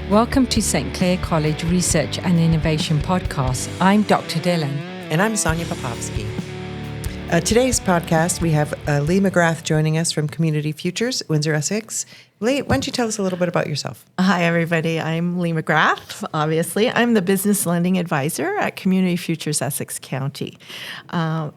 Welcome to St. Clair College Research and Innovation Podcast. I'm Dr. Dillon. And I'm Sonia Popovsky. Today's podcast, we have Lee McGrath joining us from Community Futures, Windsor, Essex. Lee, why don't you tell us a little bit about yourself? Hi, everybody. I'm Lee McGrath, obviously. I'm the Business Lending Advisor at Community Futures, Essex County.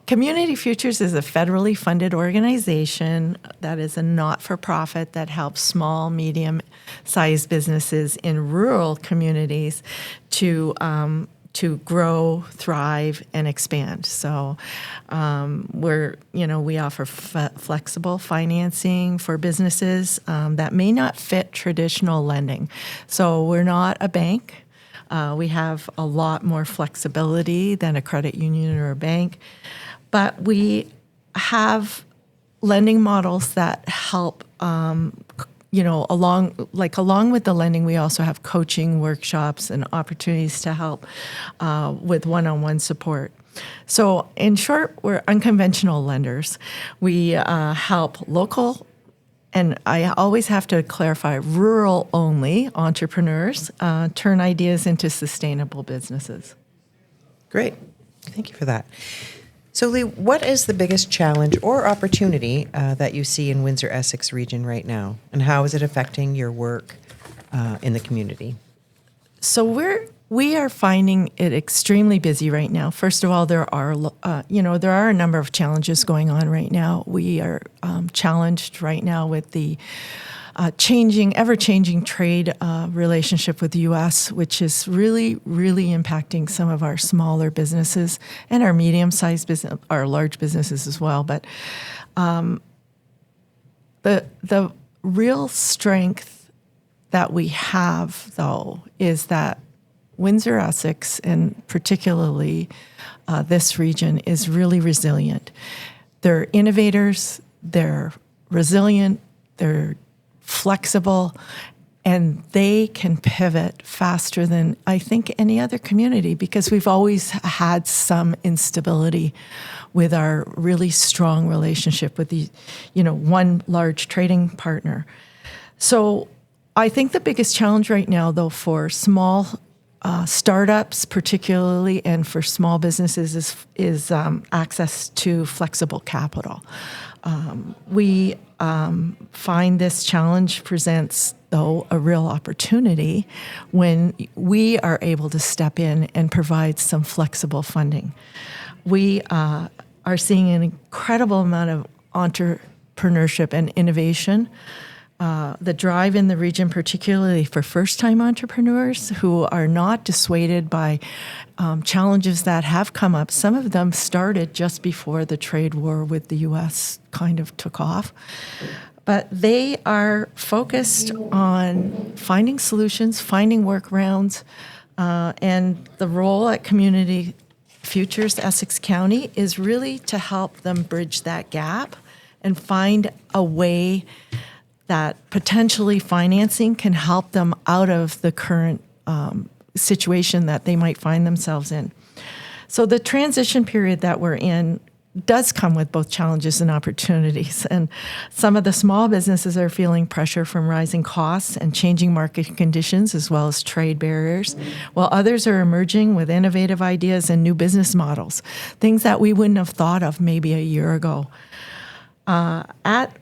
Community Futures is a federally funded organization that is a not-for-profit that helps small, medium-sized businesses in rural communities to grow, thrive, and expand. So we offer flexible financing for businesses that may not fit traditional lending. So we're not a bank. We have a lot more flexibility than a credit union or a bank. But we have lending models that help along with the lending, we also have coaching workshops and opportunities to help with one-on-one support. So in short, we're unconventional lenders. We help local, and I always have to clarify, rural-only entrepreneurs turn ideas into sustainable businesses. Great. Thank you for that. So, Lee, what is the biggest challenge or opportunity that you see in Windsor-Essex region right now, and how is it affecting your work in the community? So we are finding it extremely busy right now. First of all, there are a number of challenges going on right now. We are challenged right now with the ever-changing trade relationship with the U.S., which is really, really impacting some of our smaller businesses and our medium-sized business, our large businesses as well. But the real strength that we have, though, is that Windsor, Essex, and particularly this region, is really resilient. They're innovators, they're resilient, they're flexible, and they can pivot faster than I think any other community, because we've always had some instability with our really strong relationship with the, one large trading partner. So I think the biggest challenge right now, though, for small startups particularly, and for small businesses is access to flexible capital. We find this challenge presents, though, a real opportunity when we are able to step in and provide some flexible funding. We are seeing an incredible amount of entrepreneurship and innovation. The drive in the region, particularly for first-time entrepreneurs who are not dissuaded by challenges that have come up. Some of them started just before the trade war with the U.S. kind of took off. But they are focused on finding solutions, finding workarounds, and the role at Community Futures Essex County is really to help them bridge that gap and find a way that potentially financing can help them out of the current situation that they might find themselves in. So the transition period that we're in does come with both challenges and opportunities. And some of the small businesses are feeling pressure from rising costs and changing market conditions, as well as trade barriers, while others are emerging with innovative ideas and new business models, things that we wouldn't have thought of maybe a year ago. At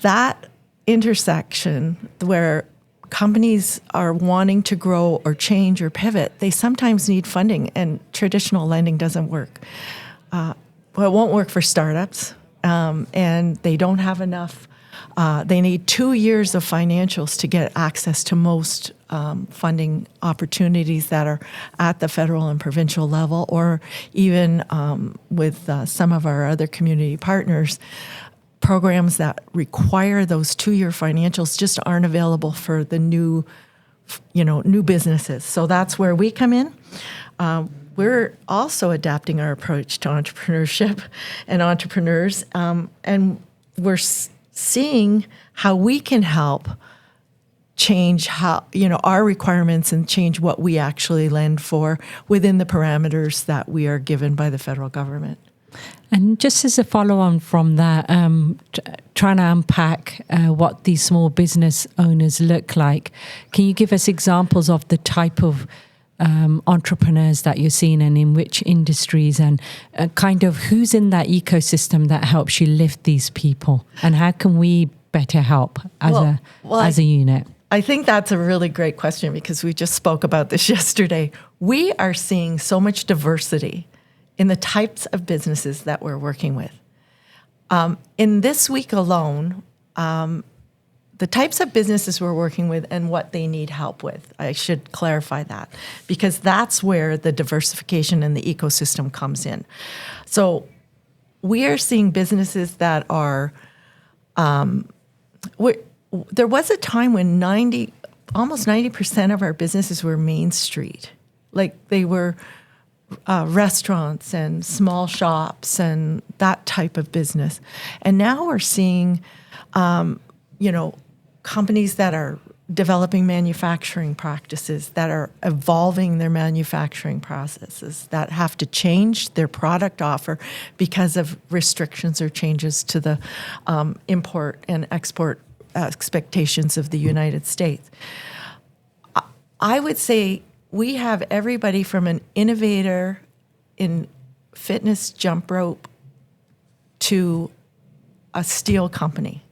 that intersection where companies are wanting to grow or change or pivot, they sometimes need funding, and traditional lending doesn't work. It won't work for startups, and they don't have enough. They need 2 years of financials to get access to most funding opportunities that are at the federal and provincial level, or even with some of our other community partners. Programs that require those 2-year financials just aren't available for the new businesses. So that's where we come in. We're also adapting our approach to entrepreneurship and entrepreneurs, and we're seeing how we can help change our requirements and change what we actually lend for within the parameters that we are given by the federal government. And just as a follow-on from that, trying to unpack what these small business owners look like, can you give us examples of the type of entrepreneurs that you're seeing and in which industries, and kind of who's in that ecosystem that helps you lift these people, and how can we better help as a unit? I think that's a really great question because we just spoke about this yesterday. We are seeing so much diversity in the types of businesses that we're working with. In this week alone, the types of businesses we're working with and what they need help with, I should clarify that, because that's where the diversification in the ecosystem comes in. So we are seeing businesses that are, there was a time when almost 90% of our businesses were Main Street. Like they were restaurants and small shops and that type of business. And now we're seeing, companies that are developing manufacturing practices, that are evolving their manufacturing processes, that have to change their product offer because of restrictions or changes to the import and export expectations of the United States. I would say we have everybody from an innovator in fitness jump rope to a steel company.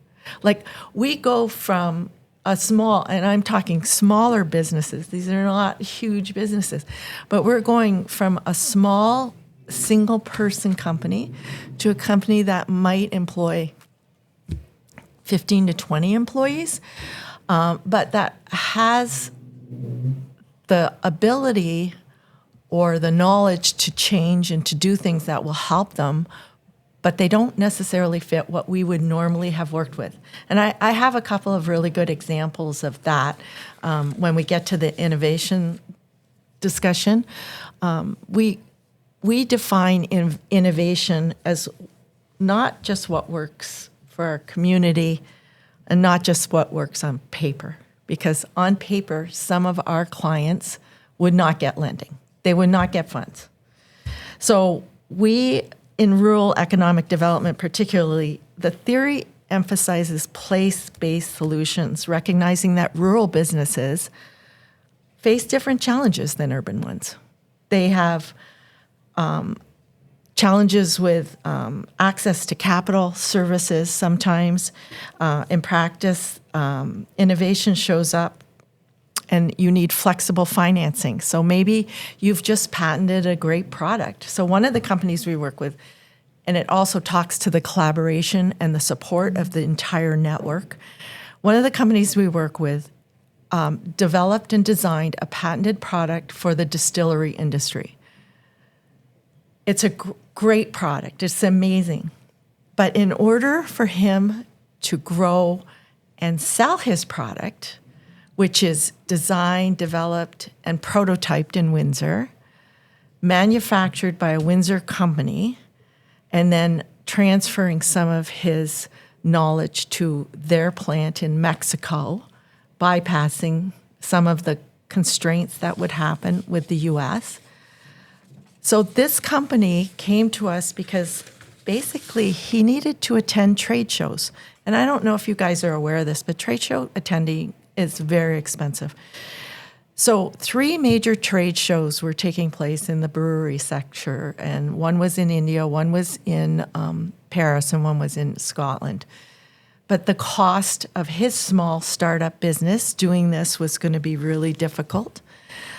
Like we go from a small, and I'm talking smaller businesses, these are not huge businesses, but we're going from a small single person company to a company that might employ 15 to 20 employees, but that has the ability or the knowledge to change and to do things that will help them, but they don't necessarily fit what we would normally have worked with. And I have a couple of really good examples of that when we get to the innovation discussion. We define innovation as not just what works for our community and not just what works on paper. Because on paper, some of our clients would not get lending. They would not get funds. So we, in rural economic development particularly, the theory emphasizes place-based solutions, recognizing that rural businesses face different challenges than urban ones. They have challenges with access to capital, services sometimes. In practice, innovation shows up and you need flexible financing. So maybe you've just patented a great product. So one of the companies we work with, and it also talks to the collaboration and the support of the entire network, one of the companies we work with developed and designed a patented product for the distillery industry. It's a great product. It's amazing. But in order for him to grow and sell his product, which is designed, developed, and prototyped in Windsor, manufactured by a Windsor company, and then transferring some of his knowledge to their plant in Mexico, bypassing some of the constraints that would happen with the U.S. So this company came to us because basically he needed to attend trade shows. And I don't know if you guys are aware of this, but trade show attending is very expensive. So 3 major trade shows were taking place in the brewery sector, and one was in India, one was in Paris, and one was in Scotland. But the cost of his small startup business doing this was going to be really difficult.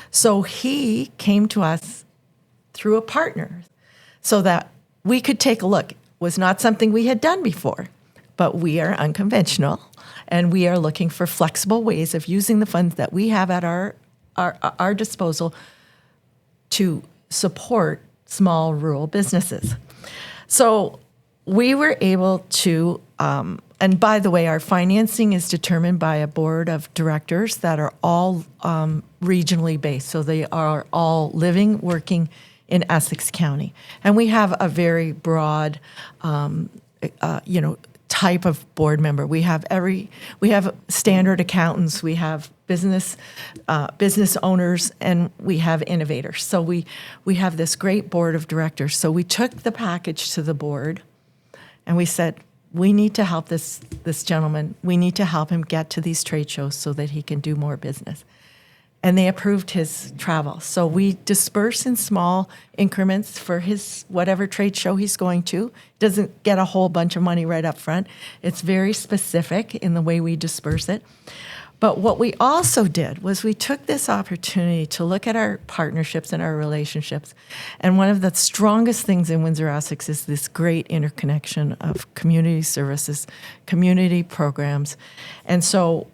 So he came to us through a partner so that we could take a look. It was not something we had done before, but we are unconventional and we are looking for flexible ways of using the funds that we have at our disposal to support small rural businesses. So we were able to, and by the way, our financing is determined by a board of directors that are all regionally based. So they are all living, working in Essex County. And we have a very broad, type type of board member. We have standard accountants, we have business owners, and we have innovators. So we have this great board of directors. So we took the package to the board, and we said, we need to help this gentleman. We need to help him get to these trade shows so that he can do more business. And they approved his travel. So we disperse in small increments for his whatever trade show he's going to. Doesn't get a whole bunch of money right up front. It's very specific in the way we disperse it. But what we also did was we took this opportunity to look at our partnerships and our relationships. And one of the strongest things in Windsor-Essex is this great interconnection of community services, community programs. And so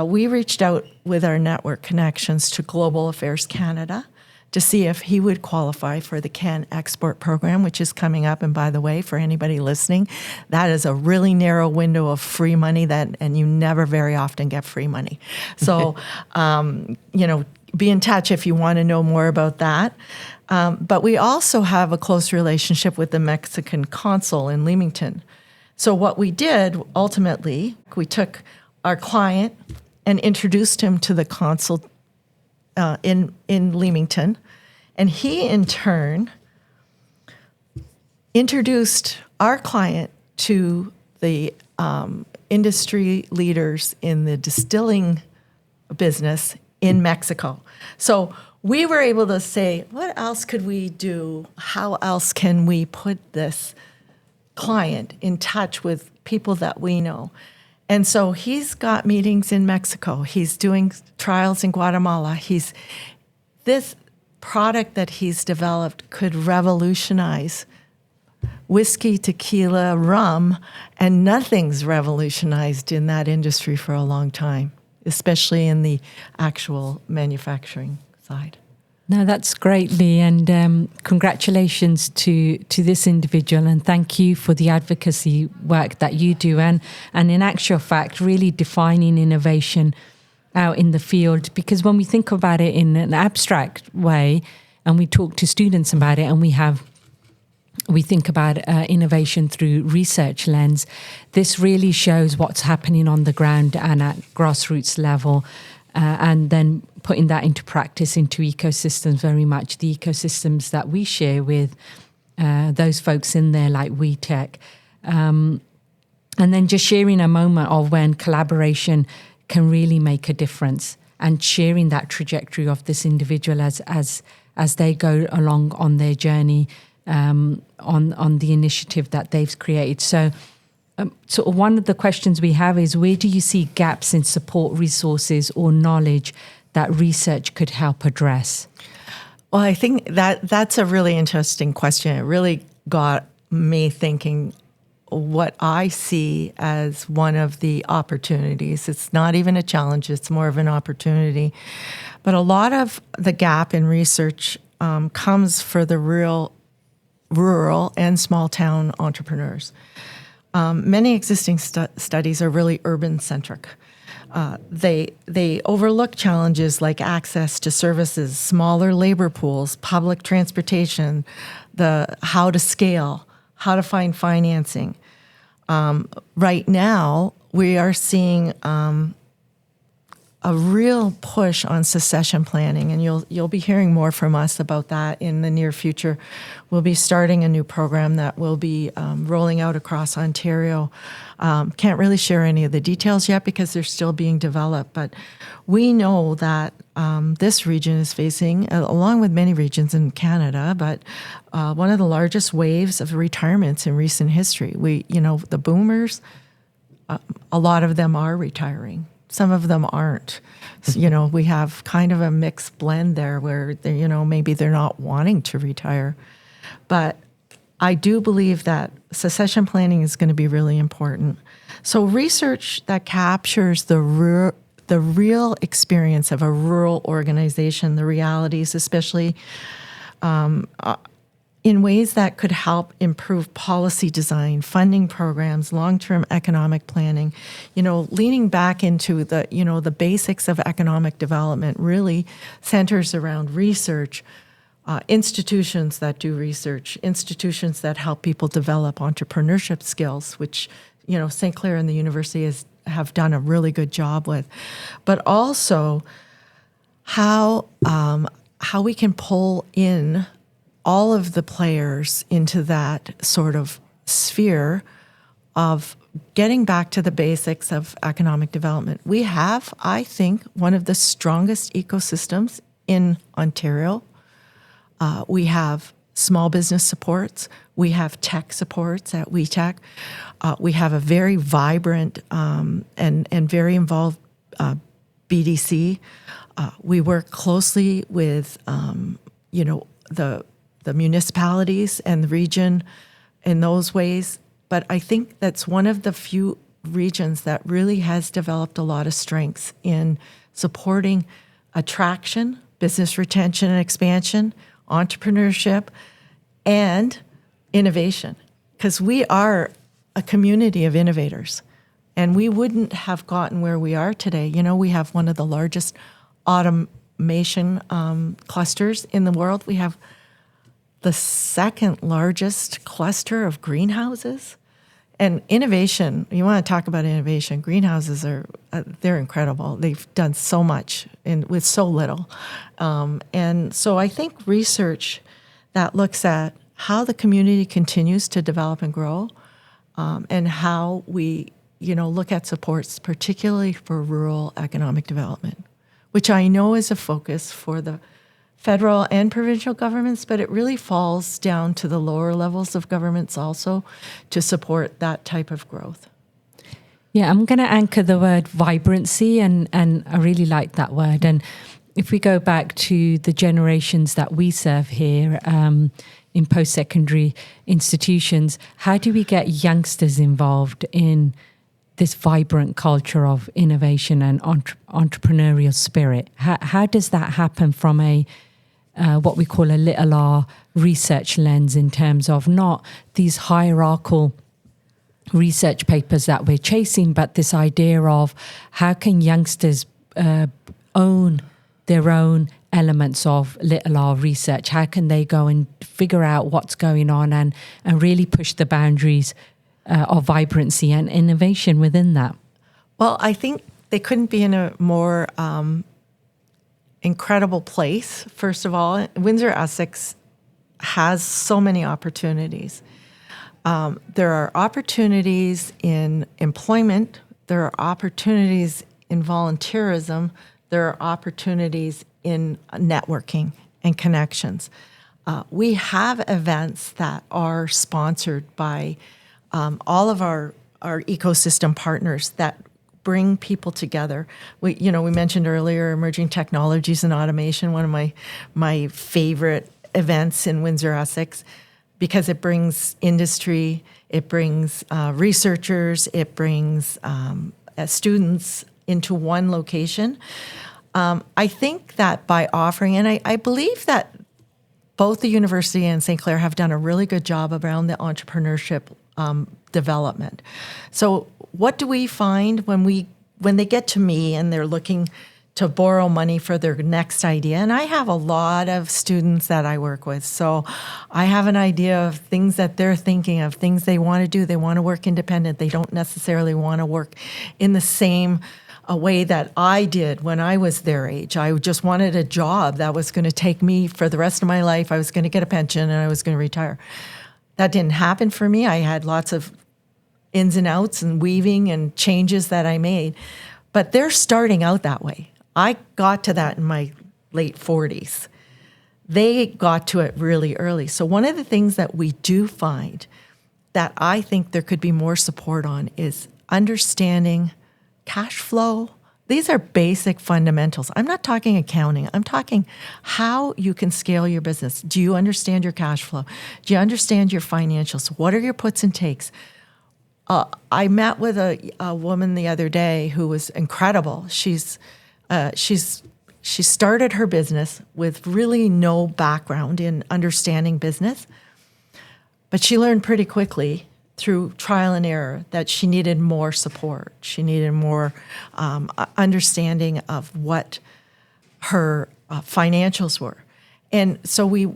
we reached out with our network connections to Global Affairs Canada to see if he would qualify for the Can Export program, which is coming up. And by the way, for anybody listening, that is a really narrow window of free money and you never very often get free money. So, be in touch if you want to know more about that. But we also have a close relationship with the Mexican consul in Leamington. So what we did, ultimately, we took our client and introduced him to the consul in Leamington. And he, in turn, introduced our client to the industry leaders in the distilling business in Mexico. So we were able to say, what else could we do? How else can we put this client in touch with people that we know? And so he's got meetings in Mexico. He's doing trials in Guatemala. This product that he's developed could revolutionize whiskey, tequila, rum, and nothing's revolutionized in that industry for a long time, especially in the actual manufacturing side. No, that's great, Lee, and congratulations to this individual, and thank you for the advocacy work that you do, and in actual fact, really defining innovation out in the field. Because when we think about it in an abstract way, and we talk to students about it, and we think about innovation through research lens, this really shows what's happening on the ground and at grassroots level. And then putting that into practice, into ecosystems, very much the ecosystems that we share with those folks in there like WeTech. And then just sharing a moment of when collaboration can really make a difference, and sharing that trajectory of this individual as they go along on their journey on the initiative that they've created. So sort of one of the questions we have is, where do you see gaps in support resources or knowledge that research could help address? Well, I think that's a really interesting question. It really got me thinking what I see as one of the opportunities. It's not even a challenge, it's more of an opportunity. But a lot of the gap in research comes for the rural and small town entrepreneurs. Many existing studies are really urban-centric. They overlook challenges like access to services, smaller labor pools, public transportation, how to scale, how to find financing. Right now, we are seeing a real push on succession planning, and you'll be hearing more from us about that in the near future. We'll be starting a new program that will be rolling out across Ontario. Can't really share any of the details yet because they're still being developed, but we know that this region is facing, along with many regions in Canada, but one of the largest waves of retirements in recent history. The boomers, a lot of them are retiring. Some of them aren't. So, we have kind of a mixed blend there where, maybe they're not wanting to retire. But I do believe that succession planning is going to be really important. So research that captures the real experience of a rural organization, the realities, especially in ways that could help improve policy design, funding programs, long-term economic planning, leaning back into the basics of economic development really centers around research, institutions that do research, institutions that help people develop entrepreneurship skills, which St. Clair and the university have done a really good job with, but also how we can pull in all of the players into that sort of sphere of getting back to the basics of economic development. We have, I think, one of the strongest ecosystems in Ontario. We have small business supports. We have tech supports at WeTech. We have a very vibrant and very involved BDC. We work closely with, the municipalities and the region in those ways. But I think that's one of the few regions that really has developed a lot of strengths in supporting attraction, business retention and expansion, entrepreneurship, and innovation. Because we are a community of innovators. And we wouldn't have gotten where we are today. We have one of the largest automation clusters in the world. We have the second largest cluster of greenhouses. And innovation, you want to talk about innovation, greenhouses they're incredible. They've done so much with so little. And so I think research that looks at how the community continues to develop and grow, and how we, look at supports, particularly for rural economic development, which I know is a focus for the federal and provincial governments, but it really falls down to the lower levels of governments also to support that type of growth. Yeah, I'm going to anchor the word vibrancy, and I really like that word. And if we go back to the generations that we serve here in post-secondary institutions, how do we get youngsters involved in this vibrant culture of innovation and entrepreneurial spirit? How does that happen from a what we call a little r research lens, in terms of not these hierarchical research papers that we're chasing, but this idea of how can youngsters own their own elements of little r research? How can they go and figure out what's going on and really push the boundaries of vibrancy and innovation within that? Well, I think they couldn't be in a more incredible place. First of all, Windsor Essex has so many opportunities. There are opportunities in employment. There are opportunities in volunteerism. There are opportunities in networking and connections. We have events that are sponsored by all of our ecosystem partners that bring people together. We mentioned earlier emerging technologies and automation, one of my favorite events in Windsor Essex, because it brings industry, it brings researchers, it brings students into one location. I think that by offering, and I believe that both the university and St. Clair have done a really good job around the entrepreneurship development. So what do we find when they get to me and they're looking to borrow money for their next idea? And I have a lot of students that I work with. So I have an idea of things that they're thinking of, things they want to do. They want to work independent. They don't necessarily want to work in the same way that I did when I was their age. I just wanted a job that was going to take me for the rest of my life. I was going to get a pension and I was going to retire. That didn't happen for me. I had lots of ins and outs and weaving and changes that I made. But they're starting out that way. I got to that in my late 40s. They got to it really early. So one of the things that we do find that I think there could be more support on is understanding cash flow. These are basic fundamentals. I'm not talking accounting. I'm talking how you can scale your business. Do you understand your cash flow? Do you understand your financials? What are your puts and takes? I met with a woman the other day who was incredible. She started her business with really no background in understanding business, but she learned pretty quickly through trial and error that she needed more support. She needed more understanding of what her financials were. And so we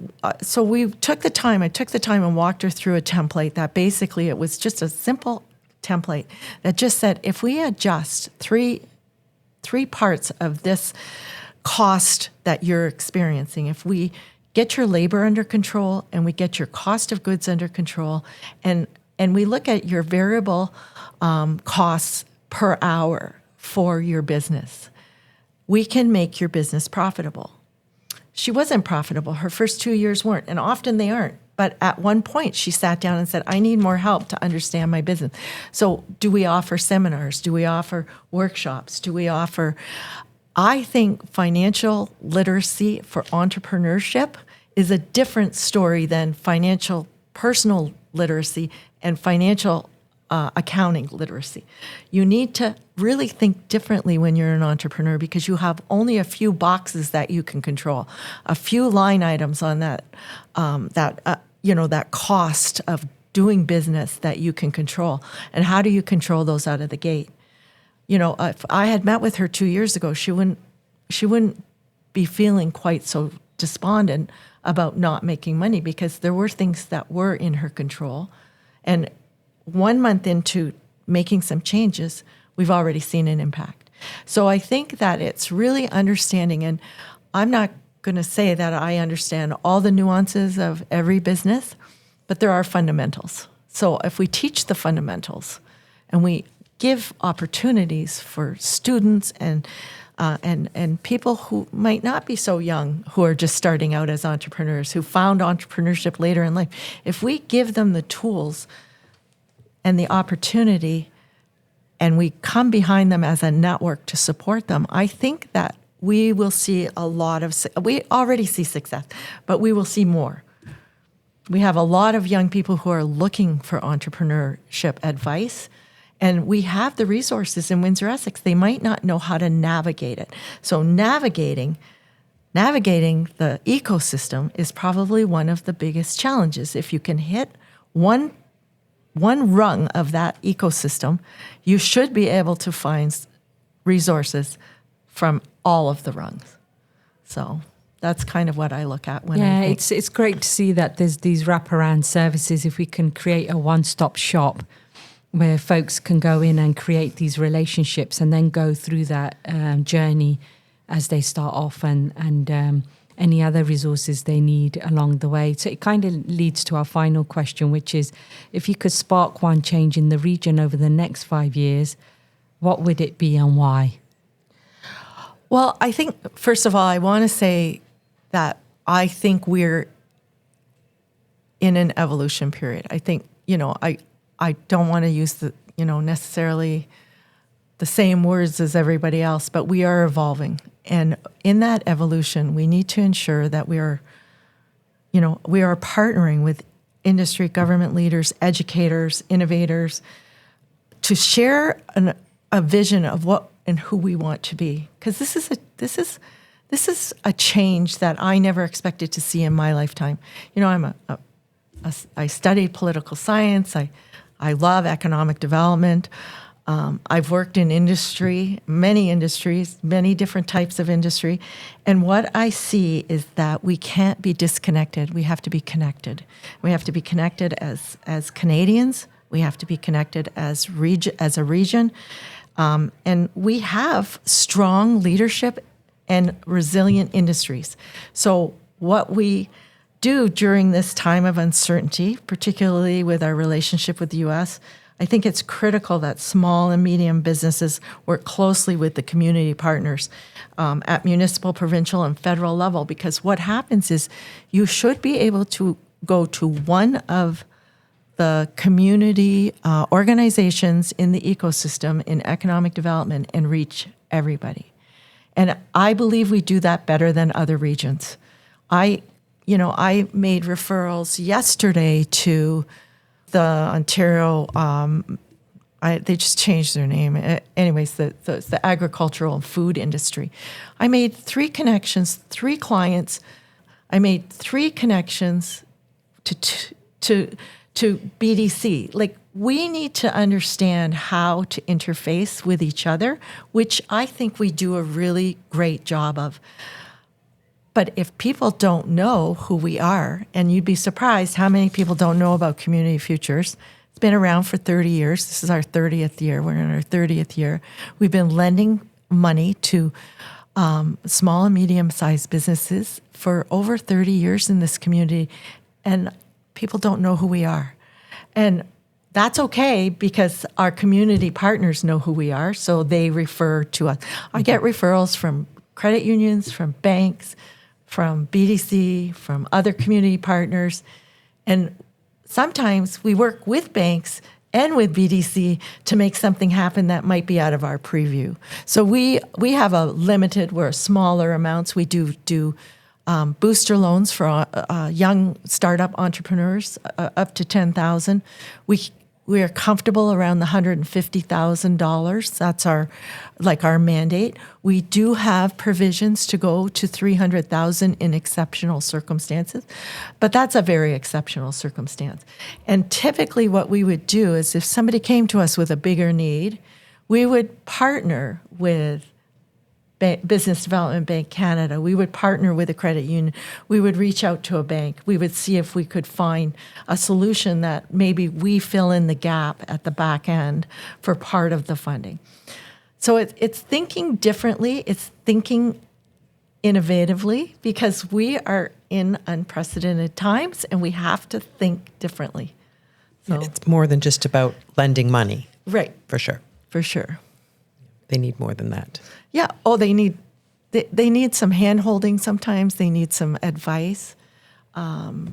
took the time. I took the time and walked her through a template that basically it was just a simple template that just said, if we adjust three parts of this cost that you're experiencing, if we get your labor under control and we get your cost of goods under control, and we look at your variable costs per hour for your business, we can make your business profitable. She wasn't profitable. Her first 2 years weren't, and often they aren't. But at one point, she sat down and said, I need more help to understand my business. So do we offer seminars? Do we offer workshops? I think financial literacy for entrepreneurship is a different story than financial personal literacy and financial accounting literacy. You need to really think differently when you're an entrepreneur because you have only a few boxes that you can control, a few line items on that cost of doing business that you can control. And how do you control those out of the gate? If I had met with her 2 years ago, she wouldn't be feeling quite so despondent about not making money because there were things that were in her control. And 1 month into making some changes, we've already seen an impact. So I think that it's really understanding, and I'm not going to say that I understand all the nuances of every business, but there are fundamentals. So if we teach the fundamentals and we give opportunities for students and people who might not be so young, who are just starting out as entrepreneurs, who found entrepreneurship later in life, if we give them the tools and the opportunity, and we come behind them as a network to support them, I think that we will see we already see success, but we will see more. We have a lot of young people who are looking for entrepreneurship advice, and we have the resources in Windsor Essex. They might not know how to navigate it. So navigating the ecosystem is probably one of the biggest challenges. If you can hit one rung of that ecosystem, you should be able to find resources from all of the rungs. So that's kind of what I look at when I think. It's great to see that there's these wraparound services. If we can create a one-stop shop where folks can go in and create these relationships and then go through that journey as they start off and any other resources they need along the way. So it kind of leads to our final question, which is, if you could spark one change in the region over the next 5 years, what would it be and why? Well, I think, first of all, I want to say that I think we're in an evolution period. I think, I don't want to use necessarily the same words as everybody else, but we are evolving. And in that evolution, we need to ensure that we are partnering with industry, government leaders, educators, innovators, to share a vision of what and who we want to be. Because this is a change that I never expected to see in my lifetime. I studied political science. I love economic development. I've worked in industry, many industries, many different types of industry. And what I see is that we can't be disconnected. We have to be connected. We have to be connected as Canadians. We have to be connected as a region. And we have strong leadership and resilient industries. So what we do during this time of uncertainty, particularly with our relationship with the U.S., I think it's critical that small and medium businesses work closely with the community partners at municipal, provincial, and federal level, because what happens is you should be able to go to one of the community organizations in the ecosystem in economic development and reach everybody. And I believe we do that better than other regions. I made referrals yesterday to the Ontario, they just changed their name. Anyways, the agricultural and food industry. I made 3 connections, 3 clients. I made 3 connections to BDC. Like, we need to understand how to interface with each other, which I think we do a really great job of. But if people don't know who we are, and you'd be surprised how many people don't know about Community Futures, It's been around for 30 years. This is our 30th year. We're in our 30th year. We've been lending money to small and medium-sized businesses for over 30 years in this community, and people don't know who we are. And that's okay because our community partners know who we are, so they refer to us. I get referrals from credit unions, from banks, from BDC, from other community partners, and sometimes we work with banks and with BDC to make something happen that might be out of our preview. So we have a limited, we're smaller amounts. We do booster loans for young startup entrepreneurs up to $10,000. We are comfortable around the $150,000. That's our mandate. We do have provisions to go to $300,000 in exceptional circumstances, but that's a very exceptional circumstance. And typically what we would do is if somebody came to us with a bigger need, we would partner with Business Development Bank Canada. We would partner with a credit union. We would reach out to a bank. We would see if we could find a solution that maybe we fill in the gap at the back end for part of the funding. So it's thinking differently. It's thinking innovatively because we are in unprecedented times and we have to think differently. So It's more than just about lending money. Right. For sure. For sure. They need more than that. Yeah. Oh, they need some hand-holding sometimes. They need some advice.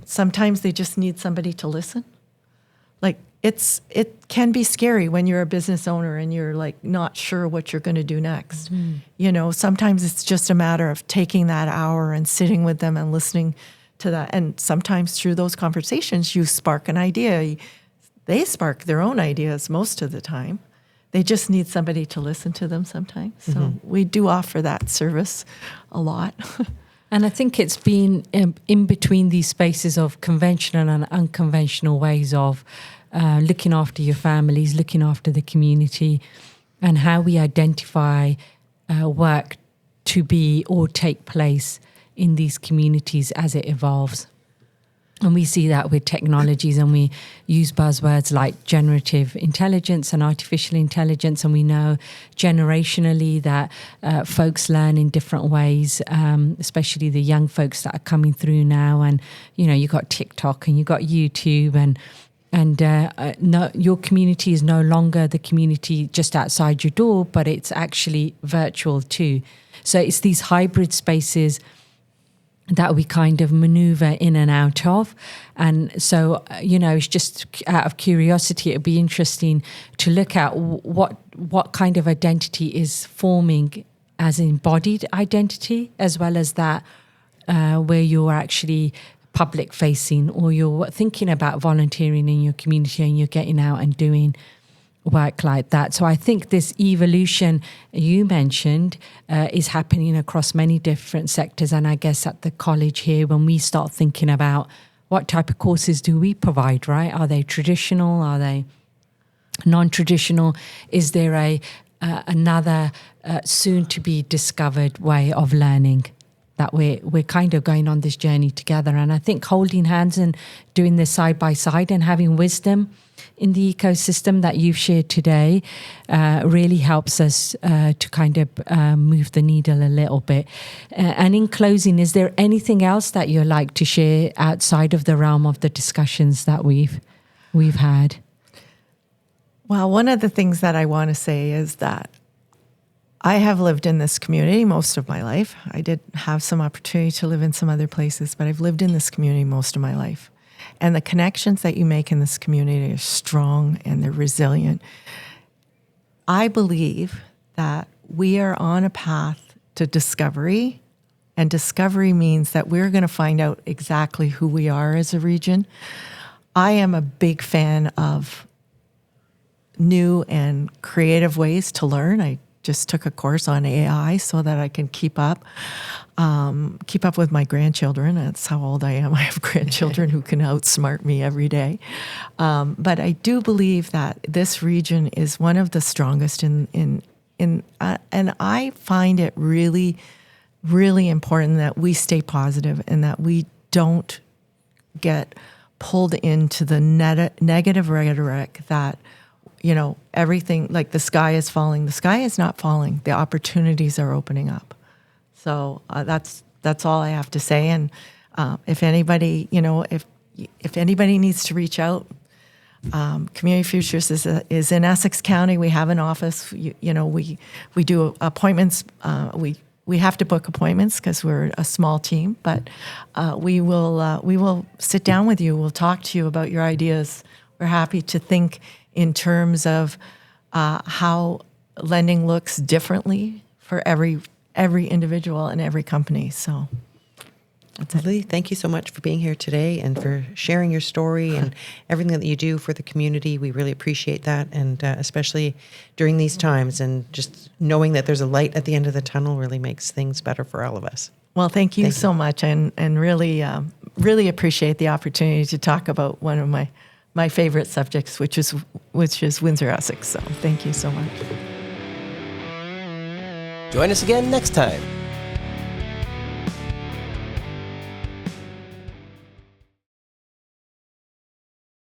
Sometimes they just need somebody to listen. Like it can be scary when you're a business owner and you're like not sure what you're going to do next. Mm-hmm. Sometimes it's just a matter of taking that hour and sitting with them and listening to that. And sometimes through those conversations, you spark an idea. They spark their own ideas most of the time. They just need somebody to listen to them sometimes. So we do offer that service a lot. And I think it's been in between these spaces of conventional and unconventional ways of looking after your families, looking after the community, and how we identify work to be or take place in these communities as it evolves. And we see that with technologies, and we use buzzwords like generative intelligence and artificial intelligence. And we know generationally that folks learn in different ways, especially the young folks that are coming through now. And, you got TikTok and you got YouTube and no, your community is no longer the community just outside your door, but it's actually virtual too. So it's these hybrid spaces that we kind of maneuver in and out of. And so, it's just out of curiosity, it'd be interesting to look at what kind of identity is forming as embodied identity, as well as that where you're actually public facing or you're thinking about volunteering in your community and you're getting out and doing work like that. So I think this evolution you mentioned is happening across many different sectors. And I guess at the college here, when we start thinking about what type of courses do we provide, right? Are they traditional? Are they non-traditional? Is there another soon to be discovered way of learning that we're kind of going on this journey together? And I think holding hands and doing this side by side and having wisdom in the ecosystem that you've shared today really helps us to kind of move the needle a little bit. And in closing, is there anything else that you'd like to share outside of the realm of the discussions that we've had? Well, one of the things that I want to say is that I have lived in this community most of my life. I did have some opportunity to live in some other places, but I've lived in this community most of my life. And the connections that you make in this community are strong and they're resilient. I believe that we are on a path to discovery, and discovery means that we're going to find out exactly who we are as a region. I am a big fan of new and creative ways to learn. I just took a course on AI so that I can keep up with my grandchildren. That's how old I am. I have grandchildren who can outsmart me every day. But I do believe that this region is one of the strongest and I find it really, really important that we stay positive and that we don't get pulled into the negative rhetoric that, everything, like the sky is falling. The sky is not falling. The opportunities are opening up. So that's all I have to say. And if anybody, if anybody needs to reach out, Community Futures is in Essex County. We have an office. We do appointments. We have to book appointments because we're a small team. But we will sit down with you. We'll talk to you about your ideas. We're happy to think in terms of how lending looks differently for every individual and every company. So. Lee, thank you so much for being here today and for sharing your story and everything that you do for the community. We really appreciate that, and especially during these times, and just knowing that there's a light at the end of the tunnel really makes things better for all of us. Well, thank you so much, and really appreciate the opportunity to talk about one of my favorite subjects, which is Windsor Essex. So thank you so much. Join us again next time